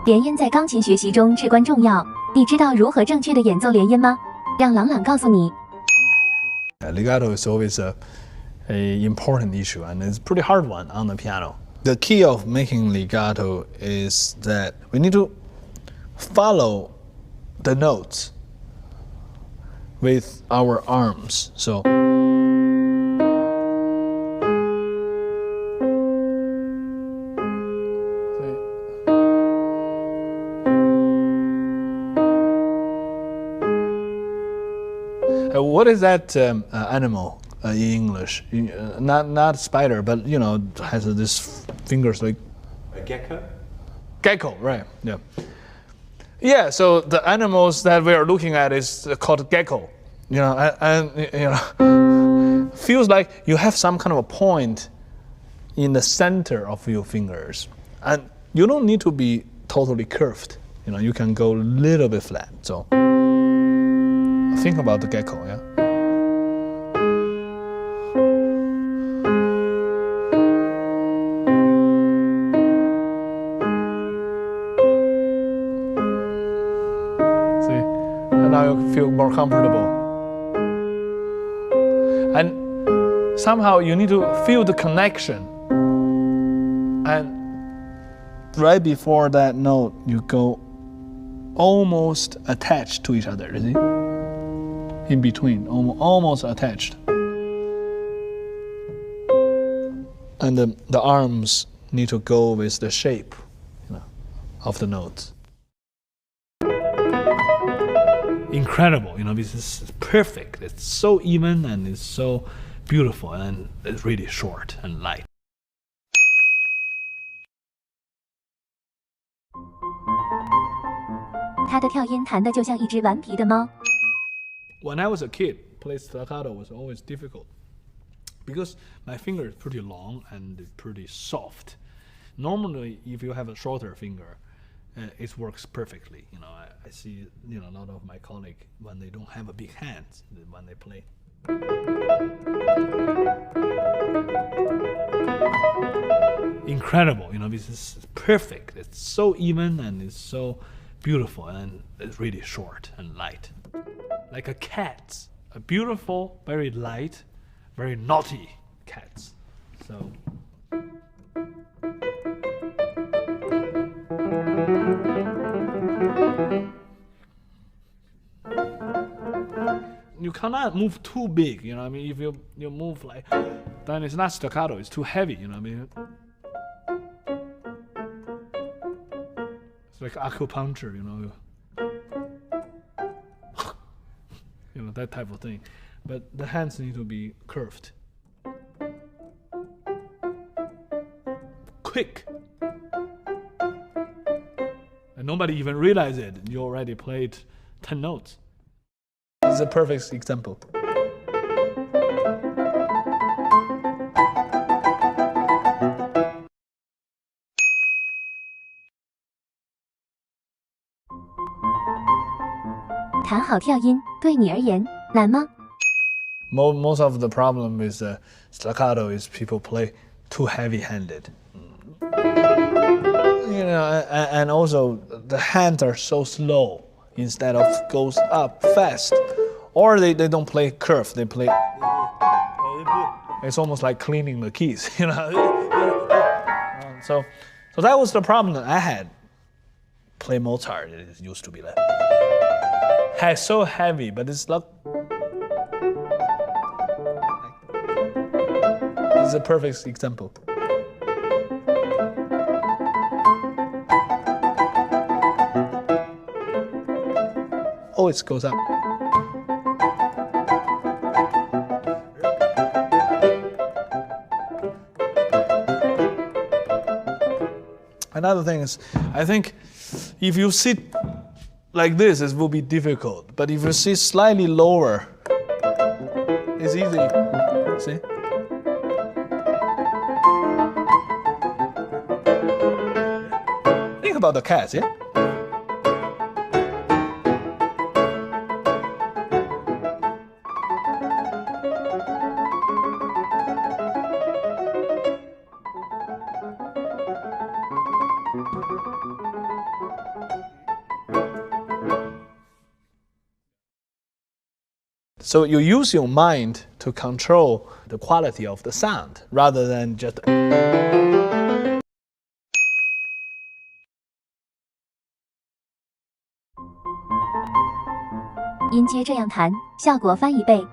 连音在钢琴学习中至关重要，你知道如何正确的演奏连音吗？让朗朗告诉你。Legato is always a important issue, and it's a pretty hard one on the piano. The key of making legato is that we need to follow the notes with our arms. So what is that animal in English? Not spider, but has this fingers like A gecko? gecko, right? Yeah. Yeah. So the animals that we are looking at is called gecko. Feels like you have some kind of a point in the center of your fingers, and you don't need to be totally curved. You can go a little bit flat. So think about the gecko, yeah. See, and now you feel more comfortable. And somehow you need to feel the connection. And right before that note, you go almost attached to each other, you see? In between, almost attached. And the arms need to go with the shape of the notes. Incredible, this is perfect. It's so even and it's so beautiful, and it's really short and light. When I was a kid, play staccato was always difficult because my finger is pretty long and pretty soft. Normally, if you have a shorter finger, it works perfectly. I see a lot of my colleagues when they don't have a big hands when they play. Incredible, this is perfect. It's so even and it's so beautiful, and it's really short and light. Like a cat, a beautiful, very light, very naughty cat. So you cannot move too big, if you move like, then it's not staccato, it's too heavy, It's like acupuncture, that type of thing. But the hands need to be curved. Quick. And nobody even realized it. You already played 10 notes. This is a perfect example. Most of the problem with staccato is people play too heavy-handed. And also the hands are so slow instead of goes up fast, or they don't play curve. They play. It's almost like cleaning the keys, So that was the problem that I had. Play Mozart. It used to be like. So heavy, but it's not. This is a perfect example. Always goes up. Another thing is, I think if you sit like this, it will be difficult. But if you sit slightly lower, it's easy. See? Think about the cats, yeah? So you use your mind to control the quality of the sound rather than just. 音阶这样弹，效果翻一倍。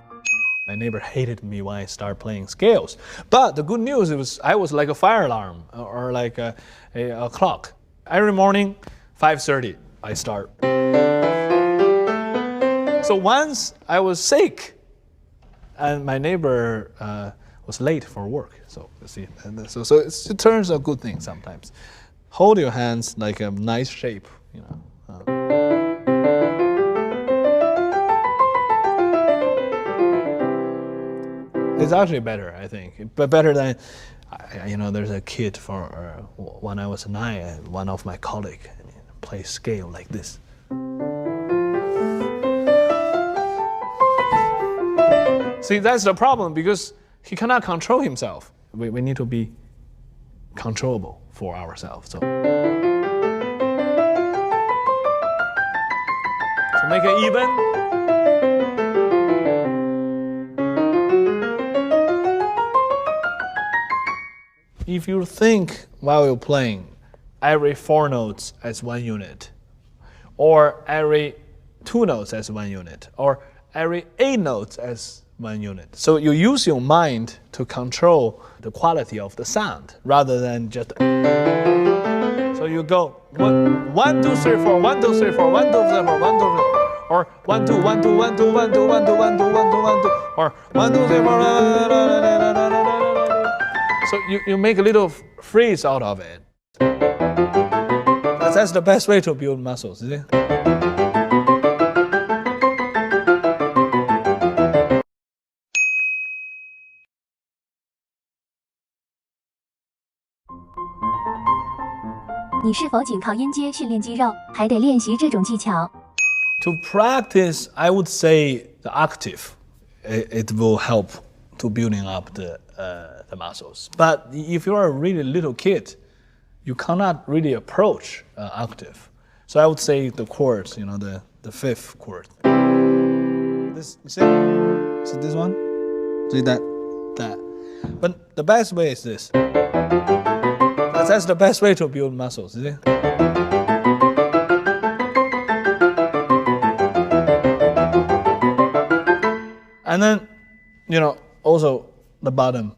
My neighbor hated me when I started playing scales. But the good news was I was like a fire alarm or like a clock. Every morning, 5:30, I start. So once I was sick, and my neighbor was late for work. So you see, so it turns a good thing sometimes. Hold your hands like a nice shape, you know. It's actually better, I think, but better than, you know, there's a kid when I was 9, one of my colleagues plays scale like this. See, that's the problem because he cannot control himself. We need to be controllable for ourselves. So make it even. If you think while you're playing, every 4 notes as 1 unit, or every 2 notes as 1 unit, or every 8 notes as 1 unit. So you use your mind to control the quality of the sound rather than just. So you go 1, 2, 3, 4, 1, 2, 3, 4, 1, 2, 3, 4, 1, 2, 3, 4, or 1, 2, 1, 2, 1, 2, 1, 2, 1, 2, 1, 2, 1, 2, 1, 2, or 1, 2, 3, 4. So you make a little freeze out of it. That's the best way to build muscles, isn't it?你是否仅靠音阶训练肌肉，还得练习这种技巧？ To practice, I would say the octave. It will help to building up the muscles. But if you are a really little kid, you cannot really approach octave. So I would say the chords, you know, the 5th chord. This, you see? See this one? See that? But the best way is this. That's the best way to build muscles, is it? And then, you know, also the bottom.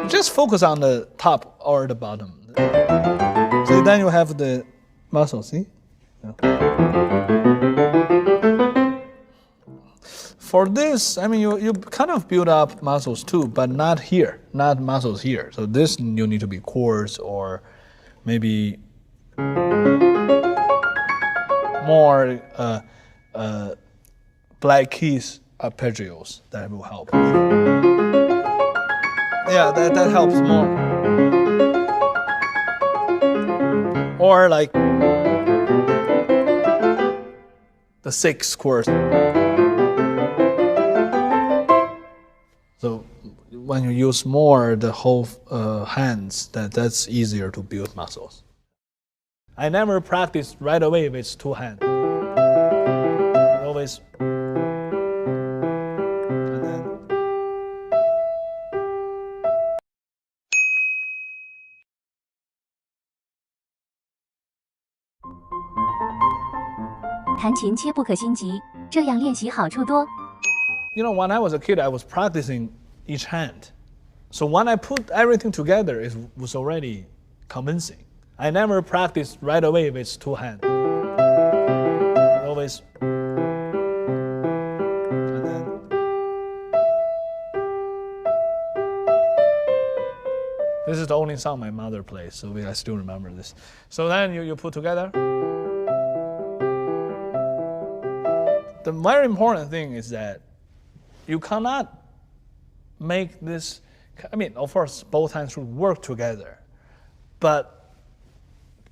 Just focus on the top or the bottom. So then you have the muscle, see? Yeah. For this, I mean, you kind of build up muscles too, but not here, not muscles here. So this you need to be chords or maybe more black keys arpeggios that will help. Yeah, that helps more. Or like the 6th chord. So when you use more the whole hands, that's easier to build muscles. I never practice right away with 2 hands. Always. And then. 弹琴切不可心急，这样练习好处多。 You know, when I was a kid, I was practicing each hand. So when I put everything together, it was already convincing. I never practiced right away with 2 hands. Always. And then. This is the only song my mother plays, so I still remember this. So then you put together. The very important thing is that you cannot make this, I mean, of course, both hands should work together, but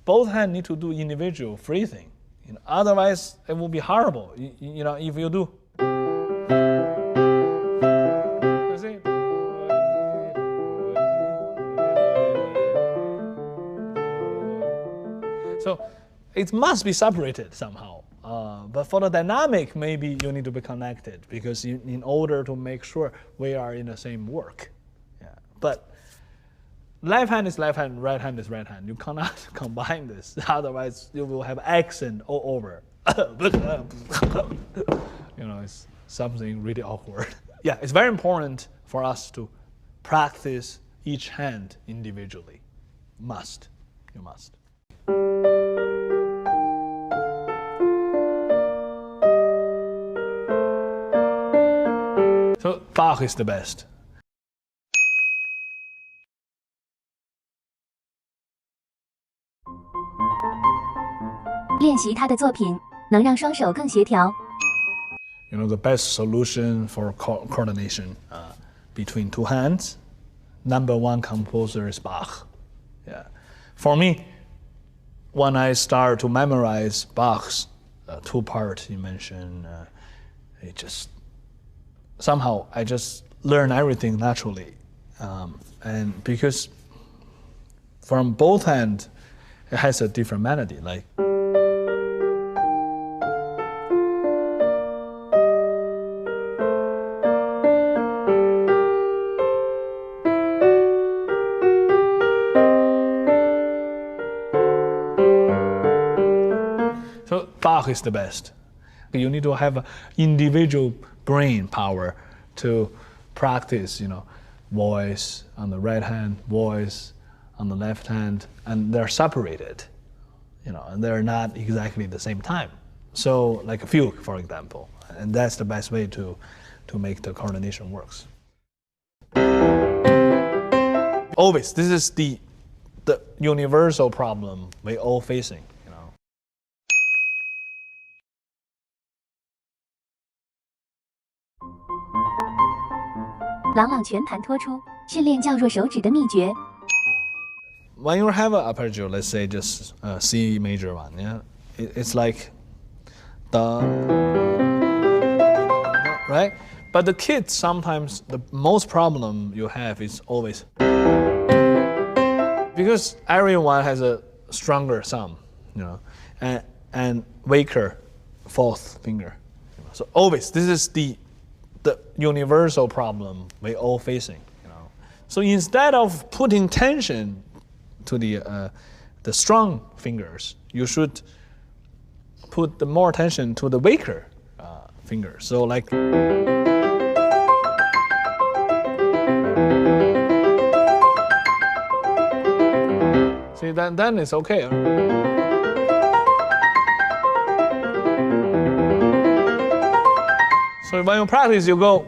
both hands need to do individual breathing. You know, otherwise, it will be horrible. You know, if you do. You see? So it must be separated somehow. But for the dynamic, maybe you need to be connected because in order to make sure we are in the same work. Yeah. But left hand is left hand, right hand is right hand. You cannot combine this. Otherwise, you will have accent all over. It's something really awkward. Yeah, it's very important for us to practice each hand individually. You must. So Bach is the best. 练习他的作品，能让双手更协调。The best solution for coordination between two hands. Number one composer is Bach. Yeah. For me, when I start to memorize Bach's two parts you mentioned, it just somehow I just learn everything naturally, and because from both hands it has a different melody. Like so Bach is the best. You need to have individual brain power to practice, voice on the right hand, voice on the left hand, and they're separated, and they're not exactly the same time. So like a fugue, for example, and that's the best way to make the coordination works. Always, this is the universal problem we're all facing. 朗朗全盘托出，训练较弱手指的秘诀。When you have an arpeggio, let's say just a C major one, yeah, it's like the right. But the kids sometimes the most problem you have is always because everyone has a stronger thumb, and weaker fourth finger. So always this is the universal problem we're all facing. So instead of putting tension to the strong fingers, you should put the more attention to the weaker fingers. So like see then it's okay. So when you practice, you go.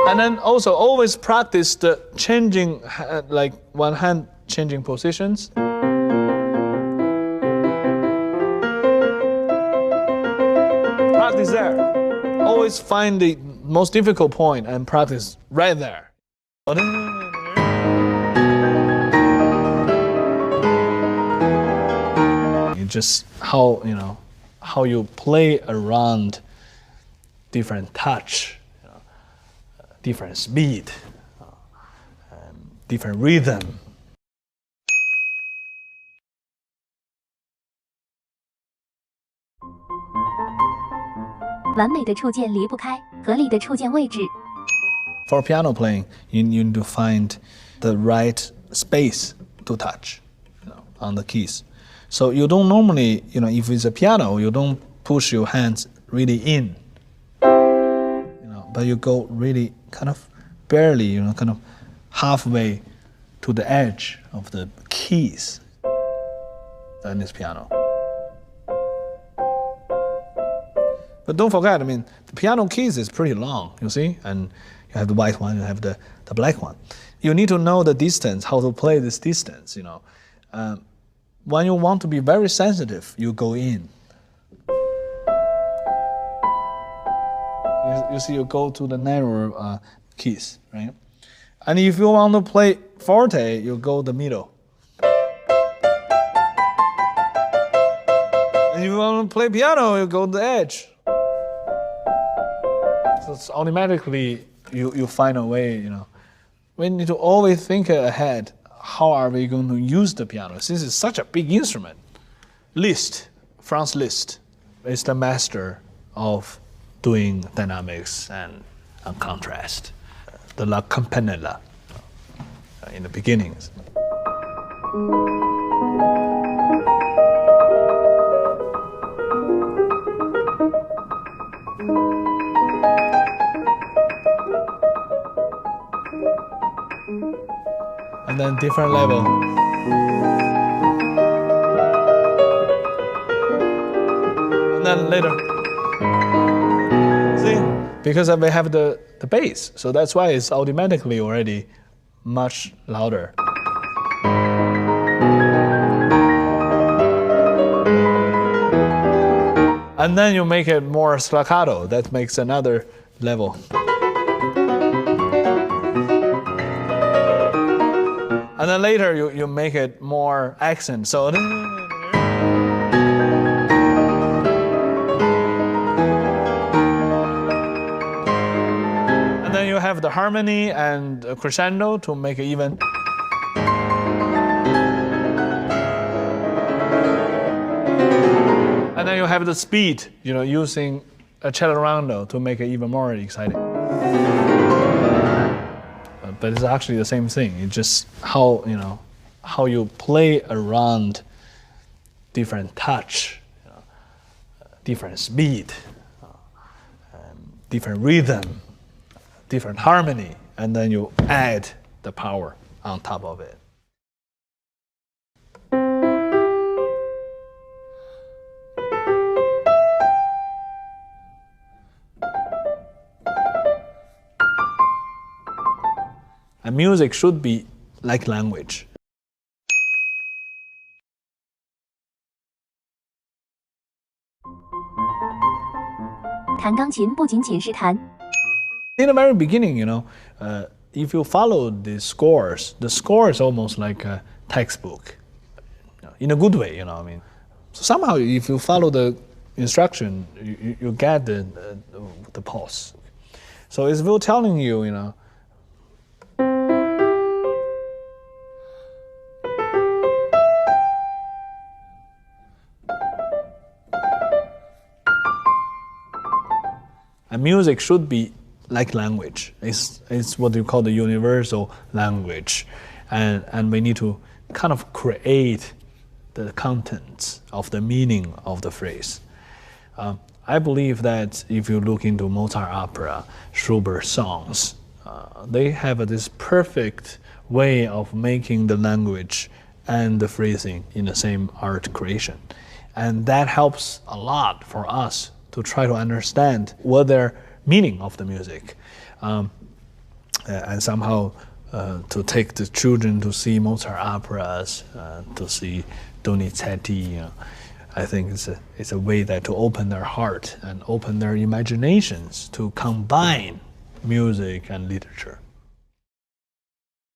And then also always practice the changing, like one hand changing positions. Practice there. Always find the most difficult point and practice right there. Just how you play around different touch, different speed, different rhythm. 完美的触键离不开合理的触键位置。For piano playing, you need to find the right space to touch, on the keys. So you don't normally, if it's a piano, you don't push your hands really in, but you go really kind of barely, kind of halfway to the edge of the keys in this piano. But don't forget, the piano keys is pretty long, you see? And you have the white one, you have the black one. You need to know the distance, how to play this distance, When you want to be very sensitive, you go in. You see, you go to the narrower keys, right? And if you want to play forte, you go the middle. And if you want to play piano, you go the edge. So it's automatically you find a way, we need to always think ahead. How are we going to use the piano? Since it's such a big instrument. Franz Liszt is the master of doing dynamics and contrast. The La Campanella in the beginnings. And then different level. And then later. See? Because we have the bass, so that's why it's automatically already much louder. And then you make it more staccato, that makes another level. And then later you make it more accent. So and then you have the harmony and crescendo to make it even. And then you have the speed, using a accelerando to make it even more exciting. But it's actually the same thing. It's just how you play around different touch, different speed, different rhythm, different harmony, and then you add the power on top of it. And music should be like language. 弹钢琴不仅仅是弹。 In the very beginning, if you follow the score is almost like a textbook, in a good way, So somehow, if you follow the instruction, you get the pulse. So it's still telling you, And music should be like language. It's what you call the universal language. And we need to kind of create the contents of the meaning of the phrase. I believe that if you look into Mozart opera, Schubert songs, they have this perfect way of making the language and the phrasing in the same art creation. And that helps a lot for us to try to understand what their meaning of the music, and somehow to take the children to see Mozart operas, to see Donizetti. I think it's a way that to open their heart and open their imaginations to combine music and literature.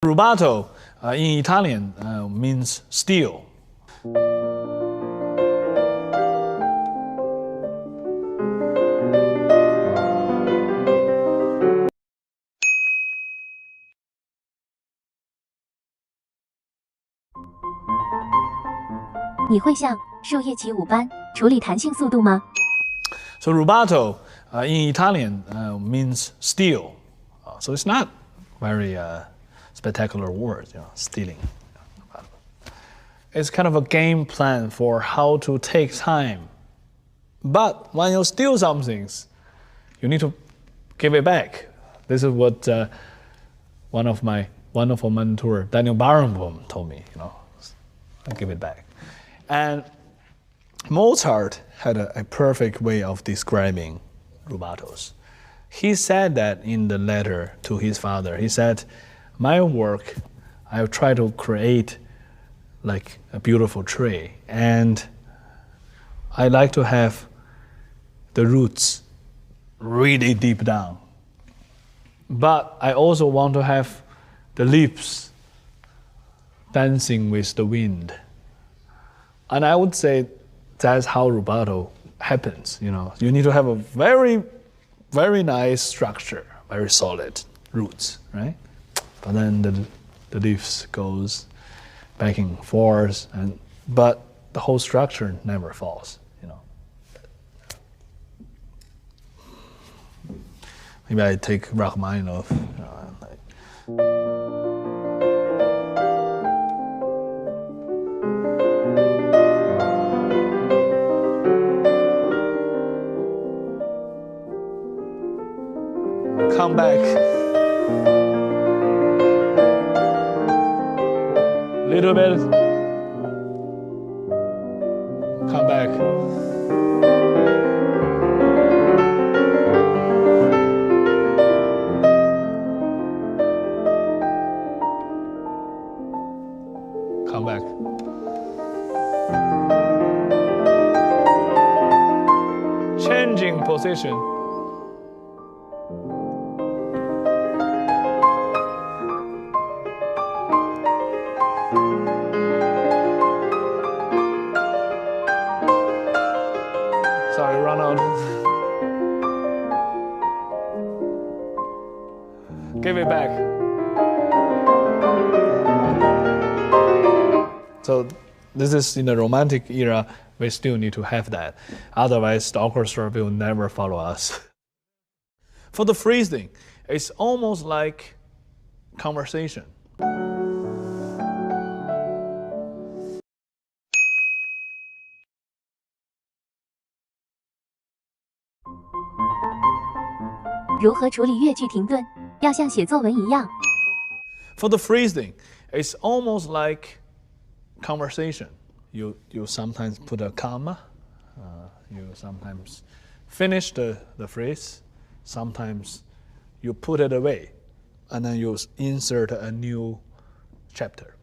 Rubato in Italian means steal.你会像树叶起舞般处理弹性速度吗？ So rubato in Italian means steal. So it's not very spectacular word, stealing. It's kind of a game plan for how to take time. But when you steal some things, you need to give it back. This is what one of my wonderful mentor, Daniel Barenboim, told me. I give it back. And Mozart had a perfect way of describing rubatos. He said that in the letter to his father. He said, my work, I try to create like a beautiful tree, and I like to have the roots really deep down. But I also want to have the leaves dancing with the wind. And I would say that's how rubato happens. You need to have a very, very nice structure, very solid roots, right? but then the leaves goes back and forth, but the whole structure never falls. Maybe I take Rachmaninoff. Come back. Little bit. Come back. Come back. Changing position. Sorry, run out. Give it back. So this is in the romantic era, we still need to have that. Otherwise, the orchestra will never follow us. For the phrasing, it's almost like conversation. For the phrasing, it's almost like conversation. You sometimes put a comma, you sometimes finish the phrase, sometimes you put it away, and then you insert a new chapter.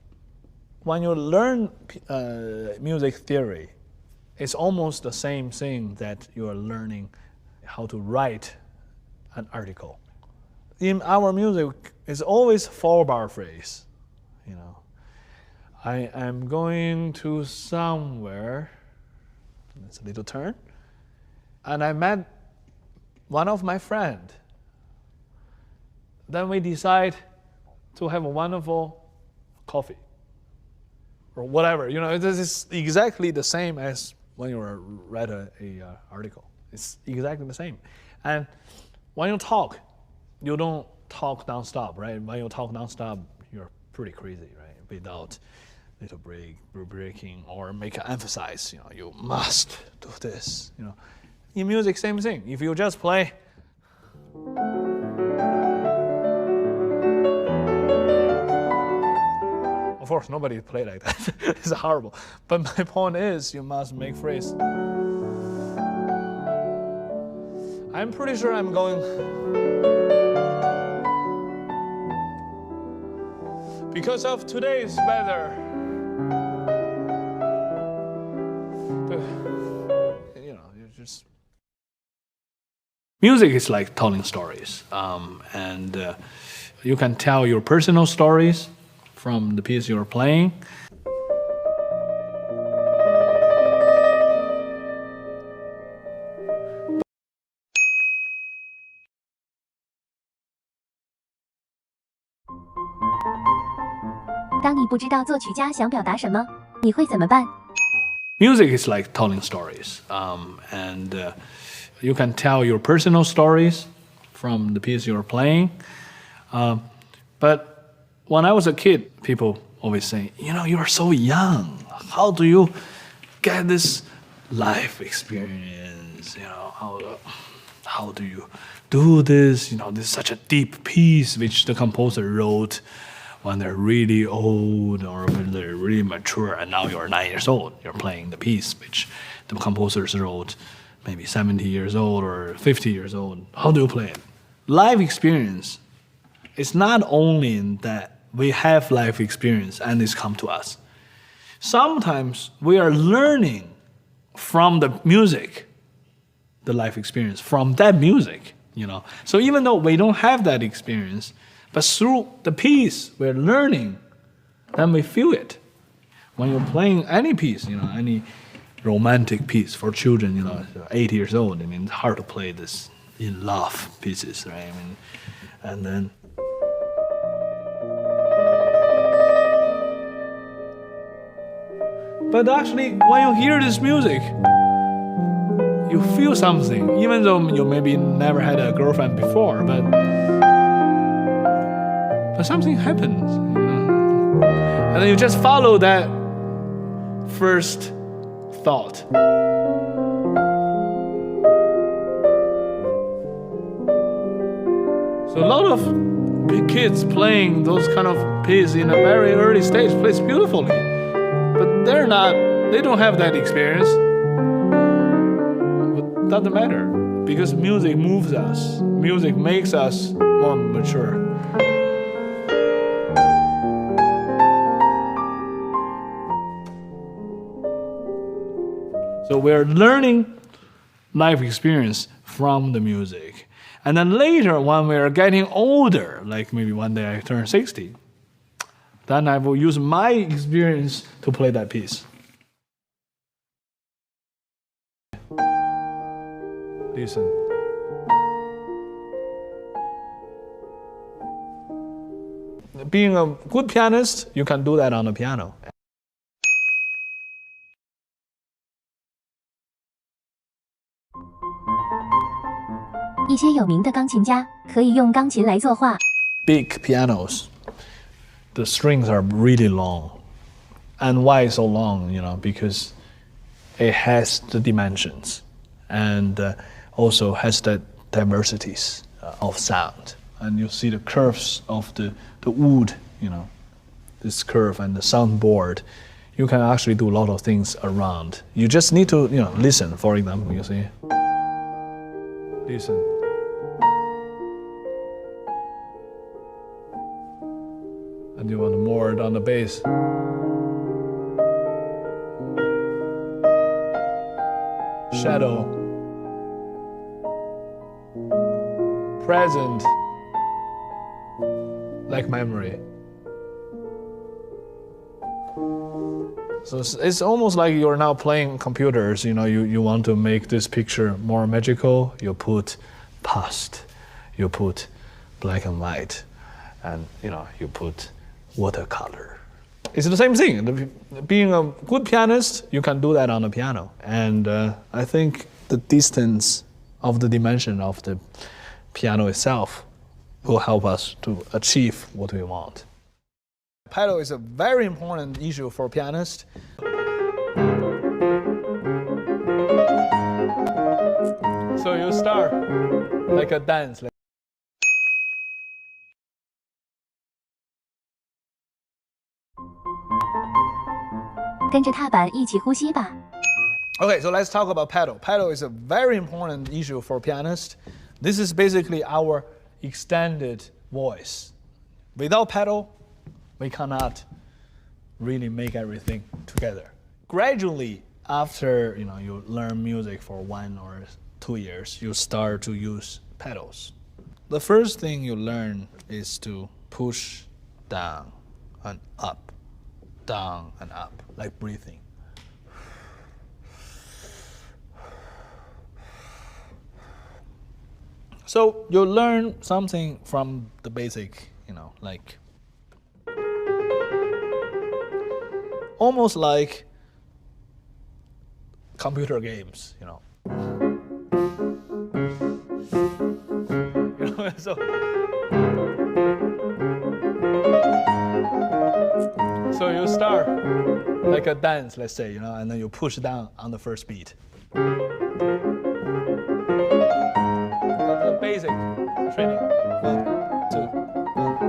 When you learn music theory, it's almost the same thing that you are learning how to write an article. In our music, it's always 4-bar phrase. I am going to somewhere. It's a little turn. And I met one of my friends. Then we decide to have a wonderful coffee. Or whatever. This is exactly the same as when you write an article. It's exactly the same. And when you talk, you don't talk nonstop, right? When you talk nonstop, you're pretty crazy, right? Without little breaking or make an emphasis. You must do this. In music, same thing. If you just play, of course, nobody play like that. It's horrible. But my point is, you must make phrase. I'm pretty sure I'm going. Because of today's weather, music is like telling stories, and you can tell your personal stories from the piece you're playing. Music is like telling stories, and you can tell your personal stories from the piece you're playing. But when I was a kid, people always say, you are so young. How do you get this life experience? How do you do this? This is such a deep piece which the composer wrote when they're really old or when they're really mature, and now you're 9 years old. You're playing the piece which the composers wrote maybe 70 years old or 50 years old. How do you play it? Life experience is not only that we have life experience and it's come to us. Sometimes we are learning from the music, the life experience, from that music, So even though we don't have that experience, but through the piece we're learning, then we feel it. When you're playing any piece, any romantic piece for children, 8 years old, it's hard to play this in love pieces, right? And then But actually, when you hear this music, you feel something, even though you maybe never had a girlfriend before, but something happens, and then you just follow that first thought. So a lot of big kids playing those kind of pieces in a very early stage plays beautifully, but they don't have that experience. But doesn't matter, because music moves us. Music makes us more mature. So we're learning life experience from the music. And then later, when we're getting older, like maybe one day I turn 60, then I will use my experience to play that piece. Listen. Being a good pianist, you can do that on the piano. 一些有名的钢琴家可以用钢琴来作画。Big pianos, the strings are really long. And why so long? Because it has the dimensions and also has the diversities of sound. And you see the curves of the wood, this curve and the soundboard. You can actually do a lot of things around. You just need to, listen, for example, you see. Listen. And you want more on the bass. Shadow. Present. Like memory. So it's almost like you're now playing computers. You want to make this picture more magical. You put past, you put black and white, and you put watercolor. It's the same thing. Being a good pianist, you can do that on the piano. And I think the distance of the dimension of the piano itself will help us to achieve what we want. Pedal is a very important issue for pianists. So you start like a dance. Okay, so let's talk about pedal. Pedal is a very important issue for pianists. This is basically our extended voice. Without pedal, we cannot really make everything together. Gradually, after you learn music for 1 or 2 years, you start to use pedals. The first thing you learn is to push down and up, like breathing. So you learn something from the basic, like almost like computer games, So you start like a dance, let's say, and then you push down on the first beat. That's the basic training. 1, 2, 1, 2.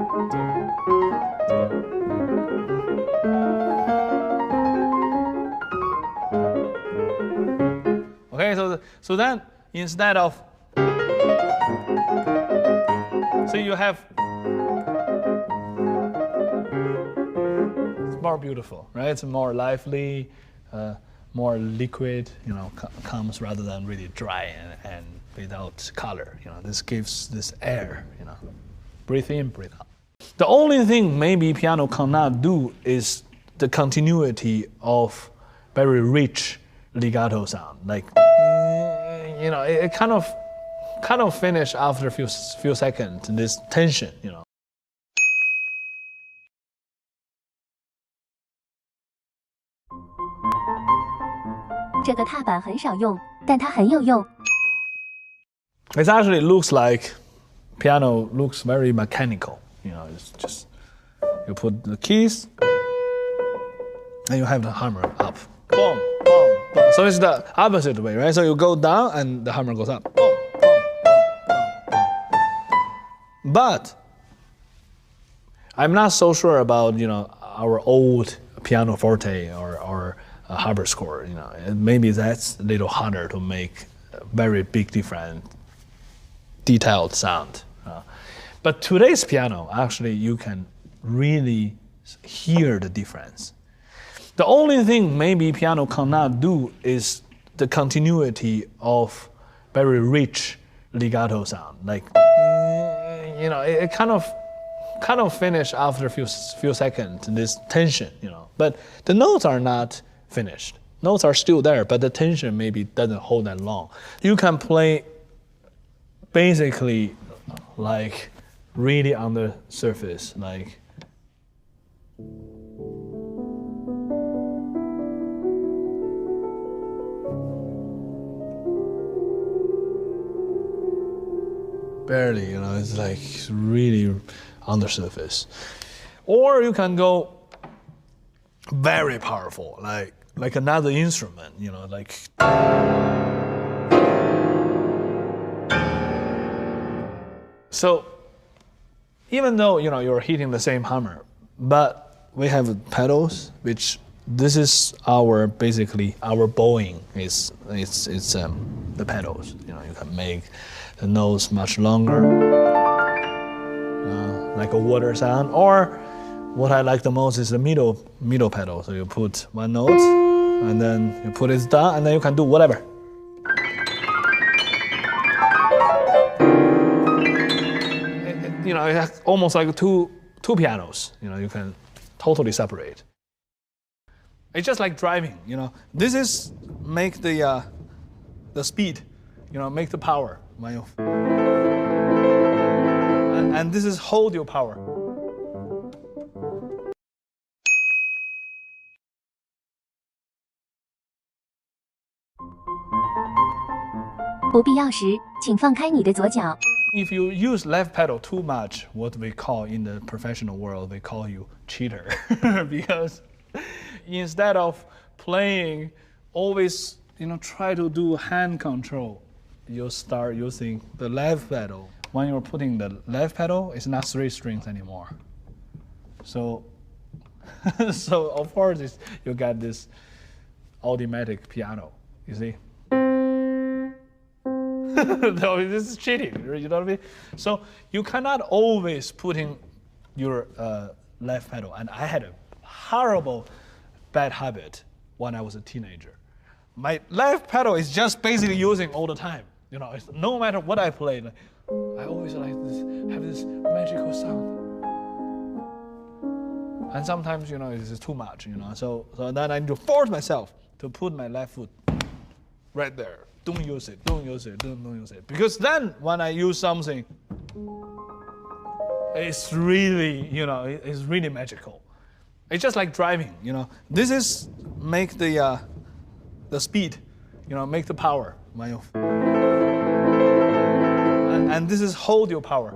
Okay, so then instead of, so you have, it's more beautiful, right? It's more lively, more liquid, comes rather than really dry and without color. This gives this air, breathe in, breathe out. The only thing maybe piano cannot do is the continuity of very rich legato sound. Like, it kind of finish after a few seconds, this tension, 这个踏板很少用，但它很有用。It actually looks like piano looks very mechanical. You know, it's just you put the keys and you have the hammer up. Boom, boom, boom. So it's the opposite way, right? So you go down and the hammer goes up. Boom, boom, boom, boom, boom. But I'm not so sure about, you know, our old pianoforte or harpsichord. You know, maybe that's a little harder to make a very big different detailed sound. But today's piano, actually, you can really hear the difference. The only thing maybe piano cannot do is the continuity of very rich legato sound. Like, you know, it kind of finish after a few seconds, this tension, you know. But the notes are not finished. Notes are still there, but the tension maybe doesn't hold that long. You can play basically like really on the surface, like barely, you know, it's like really on the surface. Or you can go very powerful, like another instrument, you know, like. So even though, you know, you're hitting the same hammer, but we have pedals, which this is our basically our bowing is the pedals. You know, you can make the notes much longer, like a water sound. Or what I like the most is the middle pedal. So you put one note, and then you put it down, and then you can do whatever. You know, it's almost like two pianos. You know, you can totally separate. It's just like driving. You know, this is make the speed. You know, make the power. And this is hold your power. 不必要时，请放开你的左脚。 If you use left pedal too much, what we call in the professional world, they call you cheater. Because instead of playing, always, you know, try to do hand control, you start using the left pedal. When you're putting the left pedal, it's not 3 strings anymore. So, so of course, you got this automatic piano, you see? No, this is cheating, you know what I mean? So you cannot always put in your left pedal. And I had a horrible bad habit when I was a teenager. My left pedal is just basically using all the time. You know, no matter what I play, I always like this, have this magical sound. And sometimes, you know, it's too much, you know. So then I need to force myself to put my left foot right there. Don't use it, don't use it, don't use it. Because then when I use something, it's really, you know, it's really magical. It's just like driving, you know. This is make the speed, you know, make the power. And this is hold your power.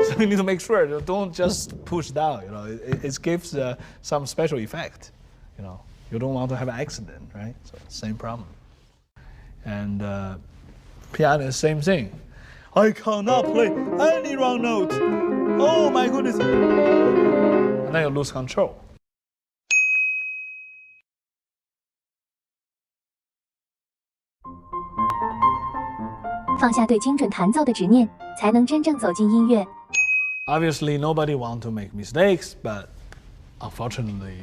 So you need to make sure you don't just push down, you know. It gives some special effect, you know. You don't want to have an accident, right? So same problem. And piano is same thing. I cannot play any wrong note. Oh my goodness. And then you lose control. 放下对精准弹奏的执念，才能真正走进音乐。Obviously, nobody wants to make mistakes, but unfortunately,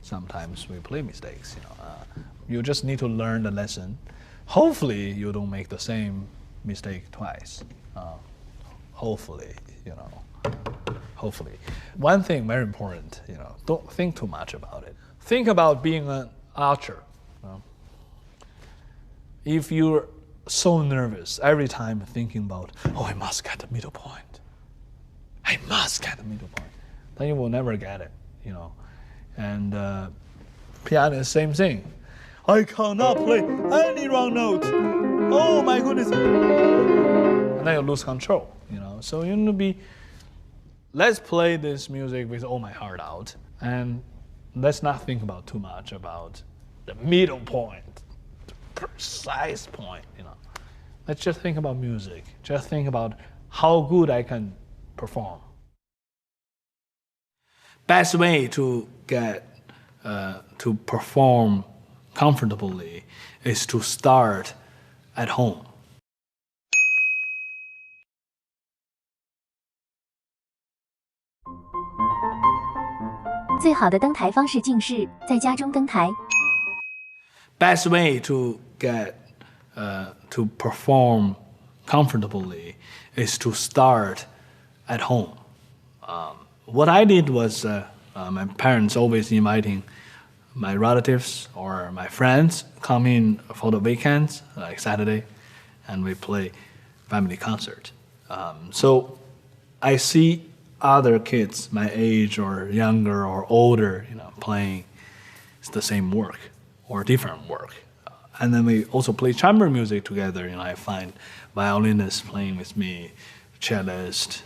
sometimes we play mistakes. You know, you just need to learn the lesson. Hopefully, you don't make the same mistake twice. Hopefully, you know. Hopefully, one thing very important. You know, don't think too much about it. Think about being an archer. You know? If you're so nervous every time thinking about, oh, I must get the middle point. I must get the middle point. Then you will never get it, you know. And Piano, same thing. I cannot play any wrong note. Oh my goodness. And then you lose control, So you need to be, let's play this music with all my heart out. And let's not think about too much about the middle point, the precise point, Let's just think about music. Just think about how good I can perform. Best way to get to perform comfortably is to start at home. 最好的登台方式竟是在家中登台。Best way to get to perform comfortably is to start at home. What I did was my parents always inviting my relatives or my friends come in for the weekends, like Saturday, and we play family concert. So I see other kids my age or younger or older, playing the same work or different work. And then we also play chamber music together. I find violinists playing with me, cellist,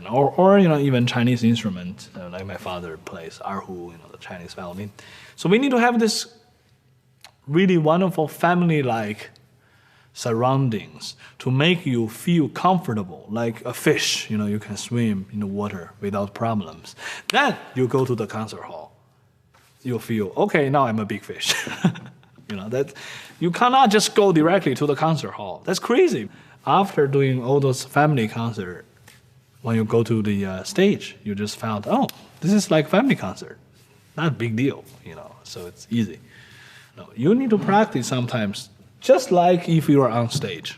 or even Chinese instrument, like my father plays erhu, the Chinese violin. So we need to have this really wonderful family-like surroundings to make you feel comfortable, like a fish. You can swim in the water without problems. Then you go to the concert hall. You feel, okay, now I'm a big fish. That you cannot just go directly to the concert hall. That's crazy. After doing all those family concert, when you go to the stage, you just found, oh, this is like family concert. Not a big deal, so it's easy. No, you need to practice sometimes, just like if you are on stage.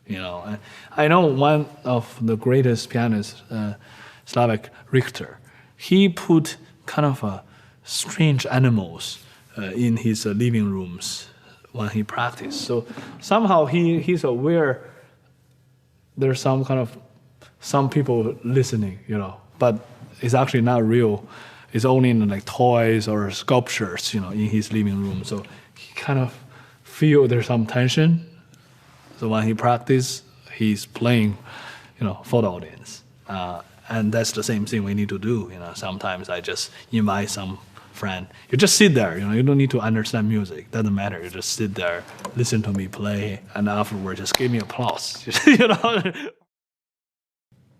I know one of the greatest pianists, Slavek Richter, he put kind of strange animals in his living rooms when he practiced. So somehow he's aware there's some people listening, but it's actually not real. It's only in like toys or sculptures, in his living room. So he kind of feel there's some tension. So when he practice, he's playing, for the audience. And that's the same thing we need to do. Sometimes I just invite some friend. You just sit there, you don't need to understand music. Doesn't matter. You just sit there, listen to me play, and afterward just give me applause.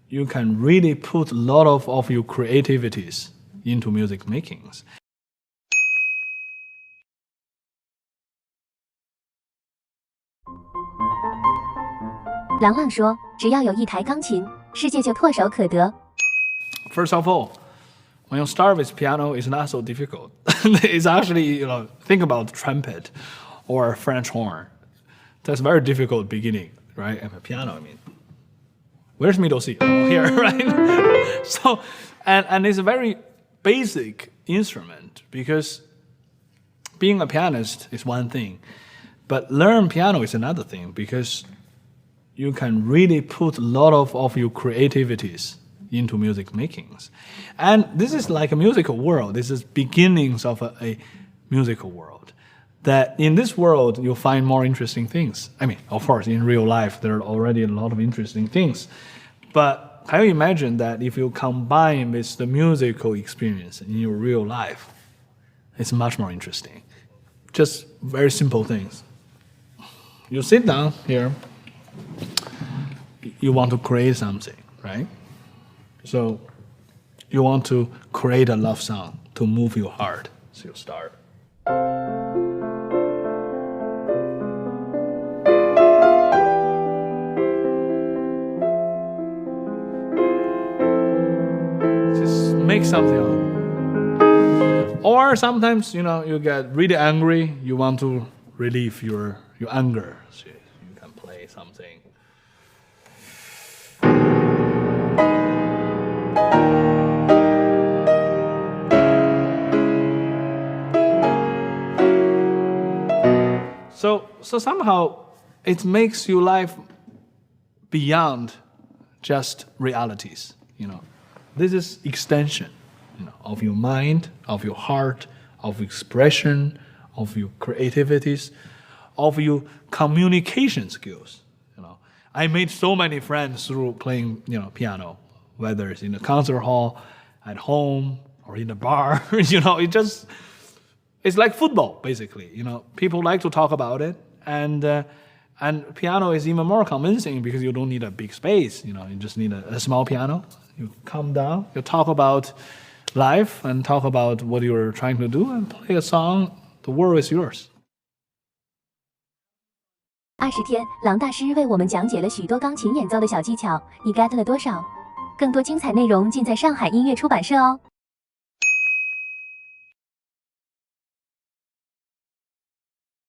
You can really put a lot of your creativities into music makings. 郎朗说：“只要有一台钢琴，世界就唾手可得。” First of all, when you start with piano, it's not so difficult. It's actually, think about trumpet or French horn. That's very difficult beginning, right? And a piano, where's middle C? Oh, here, right? So, and it's a very basic instrument because being a pianist is one thing, but learn piano is another thing because you can really put a lot of your creativities into music makings. And this is like a musical world. This is beginnings of a musical world. That in this world, you'll find more interesting things. Of course, in real life, there are already a lot of interesting things. But can you imagine that if you combine with the musical experience in your real life, it's much more interesting. Just very simple things. You sit down here, you want to create something, right? So you want to create a love song to move your heart. So you start. Just make something up. Or sometimes, you get really angry, you want to relieve your anger. So you can play something. So somehow it makes your life beyond just realities. This is extension, of your mind, of your heart, of expression, of your creativities, of your communication skills. I made so many friends through playing, piano, whether it's in a concert hall, at home, or in a bar. It's like football, basically. People like to talk about it, and piano is even more convincing because you don't need a big space. You just need a small piano. You come down, you talk about life and talk about what you're trying to do, and play a song. The world is yours. 20天，郎大师为我们讲解了许多钢琴演奏的小技巧，你 get 了多少？更多精彩内容尽在上海音乐出版社哦。